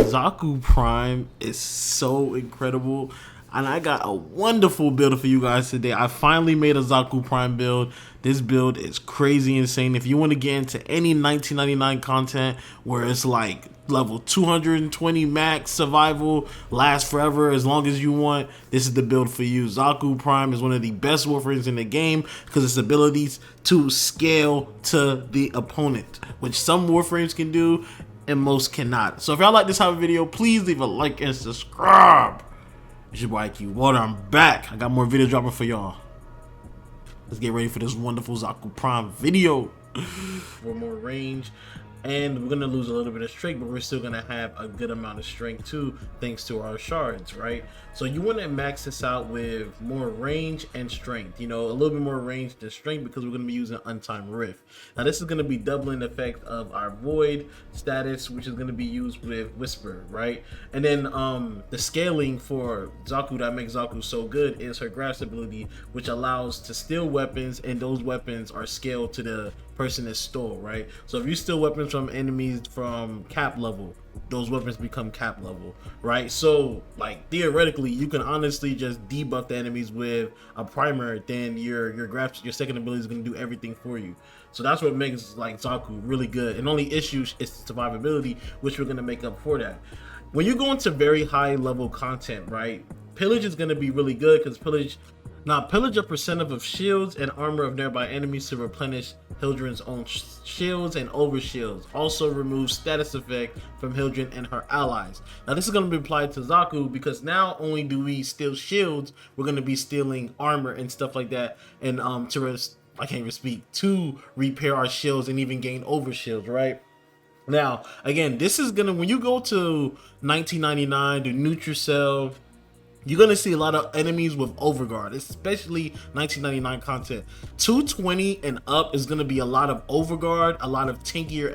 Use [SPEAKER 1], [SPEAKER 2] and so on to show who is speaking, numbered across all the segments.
[SPEAKER 1] Zaku Prime is so incredible, and I got a wonderful build for you guys today. I finally made a Zaku Prime build. This build is crazy insane. If you want to get into any 1999 content where it's like level 220 max survival, last forever as long as you want, this is the build for you. Zaku Prime is one of the best Warframes in the game because its abilities to scale to the opponent, which some Warframes can do and most cannot. So if y'all like this type of video, please leave a like and subscribe. It's your boy IQ Water. I'm back. I got more video dropping for y'all. Let's get ready for this wonderful Zaku Prime video. For more range, and we're gonna lose a little bit of strength, but we're still gonna have a good amount of strength too, thanks to our shards, right? So you want to max this out with more range and strength, you know, a little bit more range than strength, because we're gonna be using untimed rift. Now this is gonna be doubling the effect of our void status, which is gonna be used with whisper, right? And then the scaling for Zaku that makes Zaku so good is her grasp ability, which allows to steal weapons, and those weapons are scaled to the person that stole, right? So if you steal weapons from enemies from cap level, those weapons become cap level, right? So like theoretically you can honestly just debuff the enemies with a primer, then your second ability is going to do everything for you. So that's what makes like Zaku really good, and only issue is survivability, which we're going to make up for that. When you go into very high level content, right, pillage is going to be really good, because pillage a percent of shields and armor of nearby enemies to replenish Hildren's own shields and over shields. Also removes status effect from Hildren and her allies. Now this is going to be applied to Zaku, because now only do we steal shields, we're going to be stealing armor and stuff like that, and to repair our shields and even gain over shields, right? Now again, this is gonna, when you go to 1999 to Nutricell, you're gonna see a lot of enemies with overguard, especially 1999 content. 220 and up is gonna be a lot of overguard, a lot of tankier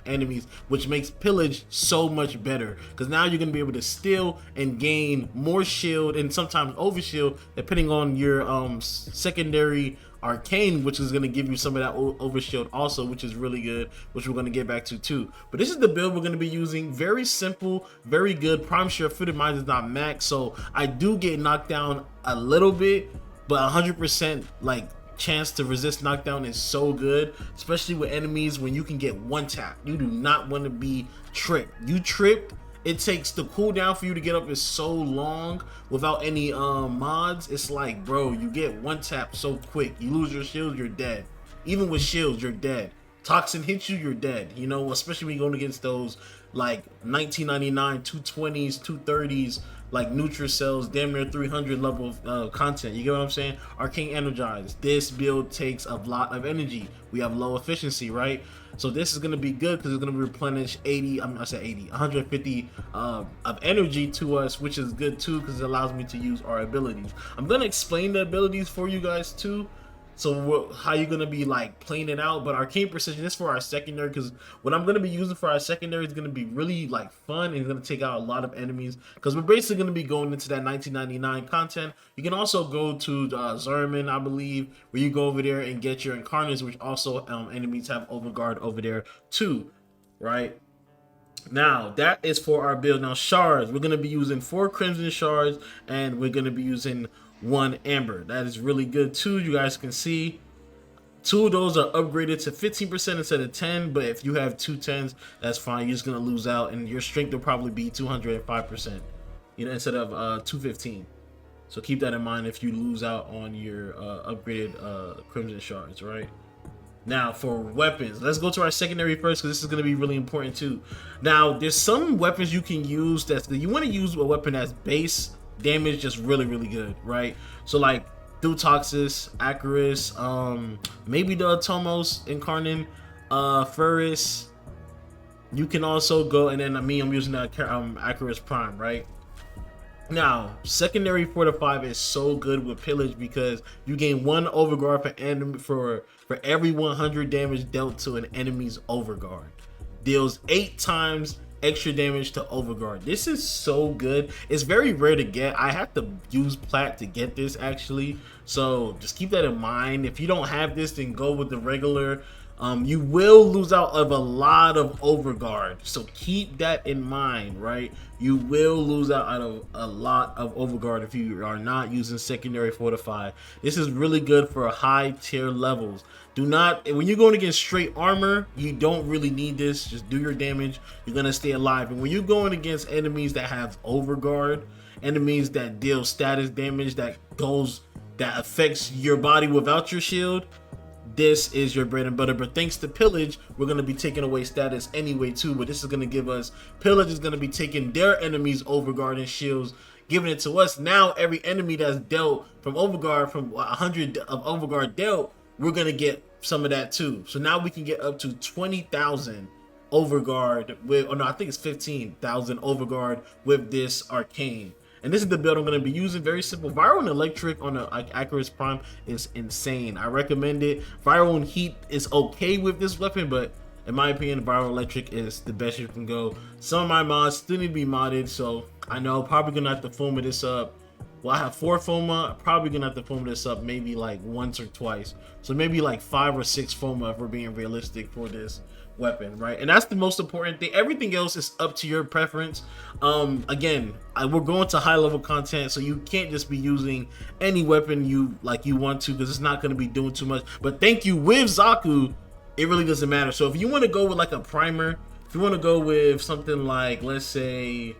[SPEAKER 1] enemies, which makes pillage so much better, because now you're gonna be able to steal and gain more shield and sometimes over shield, depending on your secondary arcane, which is going to give you some of that over shield also, which is really good, which we're going to get back to too. But this is the build we're going to be using. Very simple, very good. Prime share footed mine is not max, so I do get knocked down a little bit, but 100% like chance to resist knockdown is so good, especially with enemies when you can get one tap. You do not want to be tripped. You tripped, it takes the cooldown for you to get up is so long without any mods. It's like, bro, you get one tap so quick, you lose your shield, you're dead. Even with shields, you're dead. Toxin hits you, you're dead, you know, especially when you're going against those like 1999 220s 230s, like Nutricells, damn near 300 level content. You get what I'm saying? Arcane Energized. This build takes a lot of energy. We have low efficiency, right? So this is going to be good, because it's going to replenish 150 of energy to us, which is good too, because it allows me to use our abilities. I'm going to explain the abilities for you guys too, so how you're going to be like playing it out. But arcane precision is for our secondary, because what I'm going to be using for our secondary is going to be really like fun, and it's going to take out a lot of enemies, because we're basically going to be going into that 1999 content. You can also go to Zerman, I believe, where you go over there and get your incarnates, which also enemies have overguard over there too, right? Now that is for our build. Now shards, we're going to be using 4 crimson shards, and we're going to be using 1 amber. That is really good too. You guys can see 2 of those are upgraded to 15% instead of 10, but if you have 2 10s, that's fine. You're just gonna lose out, and your strength will probably be 205%, you know, instead of 215. So keep that in mind if you lose out on your upgraded crimson shards, right? Now for weapons, let's go to our secondary first, because this is going to be really important too. Now there's some weapons you can use that you want to use a weapon that's base damage just really good, right? So like Dutoxis, Acarus, maybe the Tomos Incarnate, Furris. You can also go, and then I'm using that Acarus Prime, right? Now secondary 4 to 5 is so good with pillage, because you gain 1 overguard per enemy for every 100 damage dealt to an enemy's overguard. Deals 8 times extra damage to overguard. This is so good. It's very rare to get. I have to use plat to get this actually, so just keep that in mind. If you don't have this, then go with the regular You will lose out of a lot of overguard, so keep that in mind, right? You will lose out of a lot of overguard if you are not using secondary fortify. This is really good for high tier levels. Do not, when you're going against straight armor, you don't really need this. Just do your damage, you're gonna stay alive. And when you're going against enemies that have overguard, enemies that deal status damage that affects your body without your shield, this is your bread and butter. But thanks to pillage, we're going to be taking away status anyway too. But this is going to give us, pillage is going to be taking their enemies overguard and shields, giving it to us. Now every enemy that's dealt from overguard, from 100 of overguard dealt, we're going to get some of that too. So now we can get up to 20,000 overguard with, oh no, I think it's 15,000 overguard with this arcane. And this is the build I'm going to be using. Very simple. Viral and electric on the Accuracy Prime is insane. I recommend it. Viral and heat is okay with this weapon, but in my opinion, viral electric is the best you can go. Some of my mods still need to be modded, so I know probably going to have to foam this up. Well, I have 4 FOMA. Probably going to have to foam this up maybe like once or twice. So maybe like 5 or 6 FOMA if we're being realistic for this weapon, right? And that's the most important thing. Everything else is up to your preference. Again, we're going to high level content, so you can't just be using any weapon you want to, because it's not going to be doing too much. But thank you, with Zaku, it really doesn't matter. So if you want to go with like a primer, if you want to go with something like, let's say,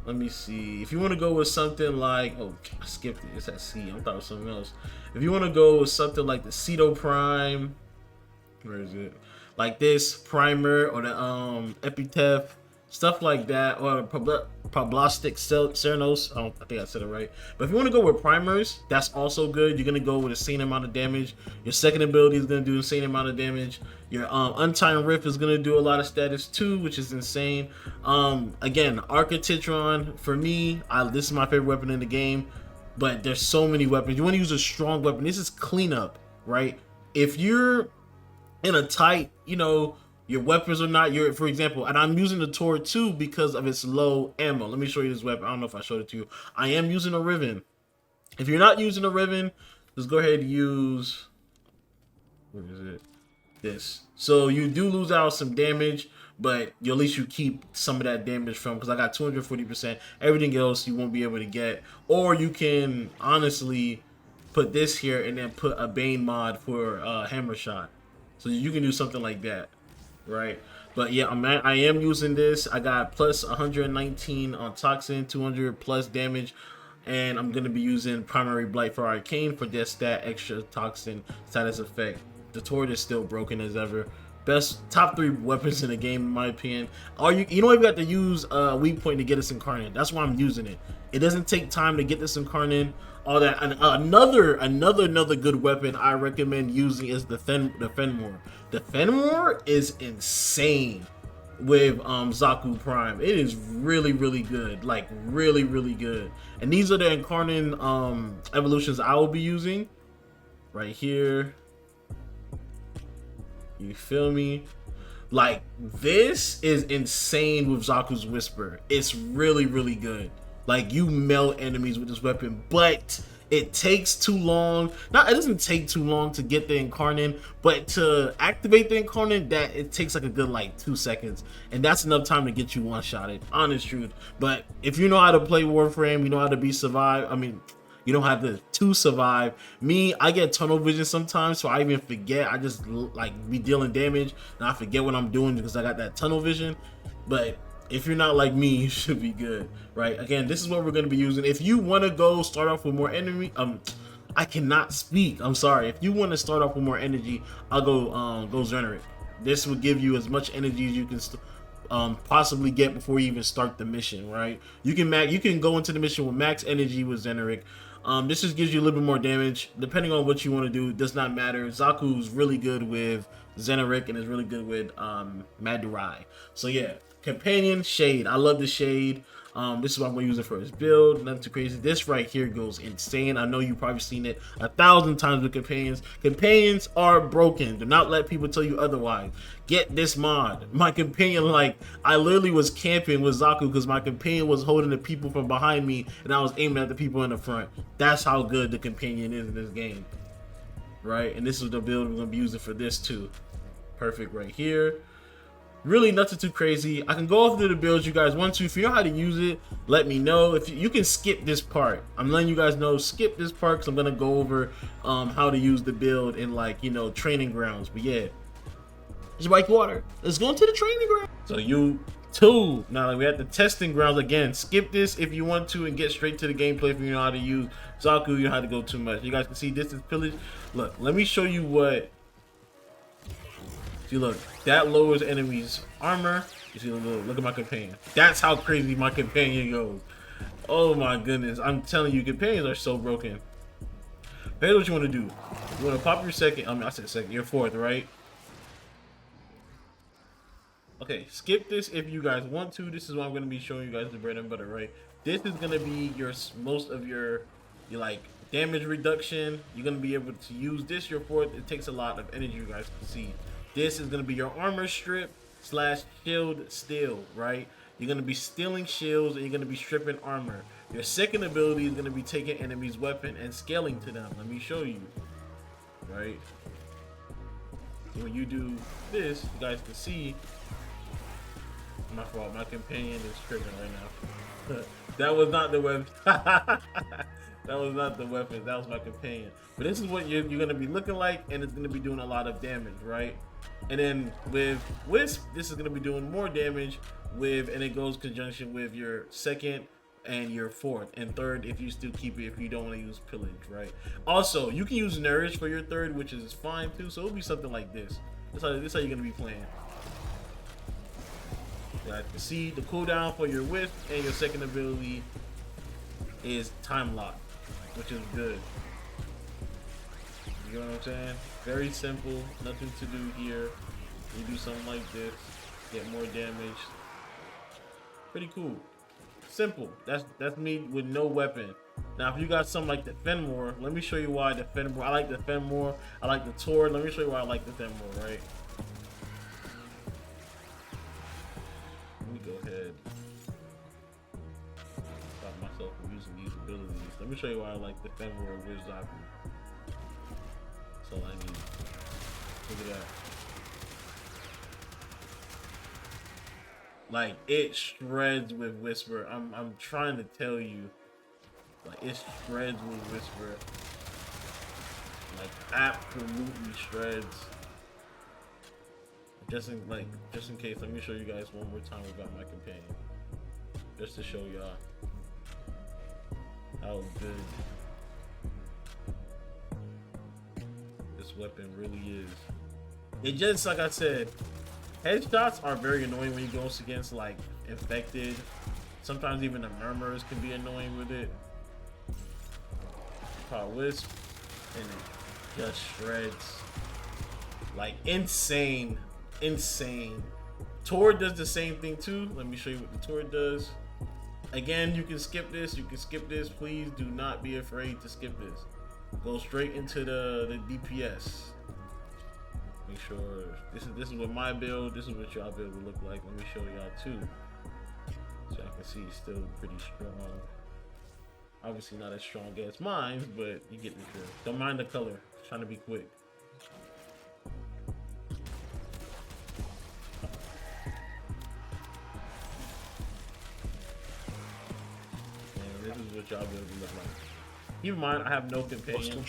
[SPEAKER 1] let me see, if you want to go with something like, oh, I skipped it, it's at C, I thought it was something else. If you want to go with something like the Ceto Prime, where is it, like this primer, or the epitaph, stuff like that, or Problastic Cernos, I think I said it right. But if you want to go with primers, that's also good. You're gonna go with the same amount of damage. Your second ability is gonna do the same amount of damage. Your Untimed Rift is gonna do a lot of status too, which is insane. Again, Archititron, for me, this is my favorite weapon in the game, but there's so many weapons. You want to use a strong weapon. This is cleanup, right? If you're in a tight, you know, your weapons are not your, for example, and I'm using the Tor too because of its low ammo. Let me show you this weapon. I don't know if I showed it to you. I am using a Riven. If you're not using a Riven, just go ahead and use, where is it? This. So you do lose out some damage, but at least you keep some of that damage from, because I got 240%. Everything else you won't be able to get. Or you can honestly put this here and then put a Bane mod for Hammer Shot. So you can do something like that, right? But yeah, I am using this. I got plus 119 on Toxin, 200 plus damage, and I'm going to be using Primary Blight for Arcane for just that extra Toxin status effect. The Torch is still broken as ever. Best top 3 weapons in the game, in my opinion. You don't even have to use a weak point to get this incarnate. That's why I'm using it. It doesn't take time to get this incarnate. All that. And another good weapon I recommend using is the Fenmore. The Fenmore is insane with Zaku Prime. It is really good, like really good. And these are the incarnate evolutions I will be using right here. You feel me? Like, this is insane with Zaku's Whisper. It's really good. Like, you melt enemies with this weapon, but it takes too long. It doesn't take too long to get the incarnate, but to activate the incarnate, it takes like a good like 2 seconds, and that's enough time to get you one-shotted, honest truth. But if you know how to play Warframe, you know how to be survive. I mean, you don't have to survive. Me, I get tunnel vision sometimes, so I even forget. I just like be dealing damage, and I forget what I'm doing because I got that tunnel vision. But if you're not like me, you should be good, right? Again, this is what we're going to be using. If you want to go start off with more enemy, I cannot speak. I'm sorry. If you want to start off with more energy, I'll go Xeneric. This will give you as much energy as you can possibly get before you even start the mission, right? You can go into the mission with max energy with Xeneric. This just gives you a little bit more damage. Depending on what you want to do, it does not matter. Zaku's really good with Xeneric and is really good with Madurai. So yeah. Companion Shade. I love the Shade. This is what I'm going to use it for his build. Nothing too crazy. This right here goes insane. I know you've probably seen it 1,000 times with companions. Companions are broken. Do not let people tell you otherwise. Get this mod. My companion, like, I literally was camping with Zaku because my companion was holding the people from behind me and I was aiming at the people in the front. That's how good the companion is in this game, right? And this is the build we're going to be using for this too. perfect right here. Really nothing too crazy. I can go through the builds you guys want to. If you know how to use it, let me know. If you can skip this part, I'm letting you guys know, skip this part, because I'm gonna go over how to use the build in, like, you know, training grounds. But yeah, it's white water. Let's go into the training ground. So now like, we're at the testing grounds again. Skip this if you want to and get straight to the gameplay. If you know how to use Zaku, you know how to go too much. You guys can see this is pillage. Look, let me show you what. See, look, that lowers enemies' armor. You see, look at my companion. That's how crazy my companion goes. Oh my goodness, I'm telling you, companions are so broken. Here's what you want to do. You want to pop your second. I said second. Your fourth, right? Okay, skip this if you guys want to. This is what I'm going to be showing you guys the bread and butter, right? This is going to be your most of your like damage reduction. You're going to be able to use this your fourth. It takes a lot of energy, you guys can see. This is going to be your armor strip / shield steal, right? You're going to be stealing shields and you're going to be stripping armor. Your second ability is going to be taking enemy's weapon and scaling to them. Let me show you, right? When you do this, you guys can see. My fault, my companion is tripping right now. That was not the weapon. That was not the weapon, that was my companion. But this is what you're gonna be looking like, and it's gonna be doing a lot of damage, right? And then with Wisp, this is gonna be doing more damage and it goes conjunction with your second and your fourth and third if you still keep it, if you don't want to use pillage, right? Also, you can use nourish for your third, which is fine too. So it'll be something like this. This is how you're gonna be playing. You guys can see the cooldown for your Wisp and your second ability is time lock, which is good. You know what I'm saying? Very simple, nothing to do here. You do something like this, get more damage. Pretty cool. Simple. That's me with no weapon. Now, if you got something like the Fenmore, let me show you why the Fenmore. I like the Fenmore. I like the Tord. Let me show you why I like the Fenmore, right? Let me go ahead. Stop myself from using these abilities. Let me show you why I like the Fenmore with Zaku. That's all I need. Look at that. Like, it shreds with Whisper. I'm trying to tell you. Like, it shreds with Whisper. Like, absolutely shreds. Just in case, let me show you guys one more time about my companion. Just to show y'all how good this weapon really is. It just, like I said, headshots are very annoying when you go against like infected. Sometimes even the murmurs can be annoying with it. Power Wisp, and it just shreds. Like insane. Tord does the same thing too. Let me show you what the Tord does. Again, you can skip this. Please do not be afraid to skip this. Go straight into the DPS. Make sure this is what my build, this is what y'all build will look like. Let me show y'all too. So y'all can see it's still pretty strong. Obviously not as strong as mine, but you get the drift. Don't mind the color. Just trying to be quick. And this is what y'all build will look like. Keep in mind, I have no companion.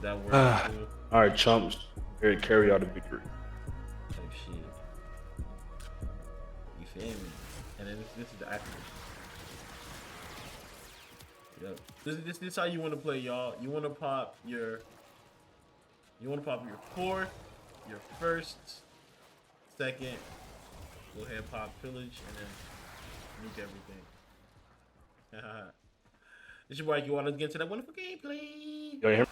[SPEAKER 1] That works too.
[SPEAKER 2] Alright, chumps. Here to carry out the victory.
[SPEAKER 1] Type shit. You feel me? And then this is the active. Yep. This is how you want to play, y'all. You want to pop your fourth, your first, second. Go ahead and pop pillage and then nuke everything. It's your boy, you want to get into that wonderful gameplay.
[SPEAKER 2] You hear me?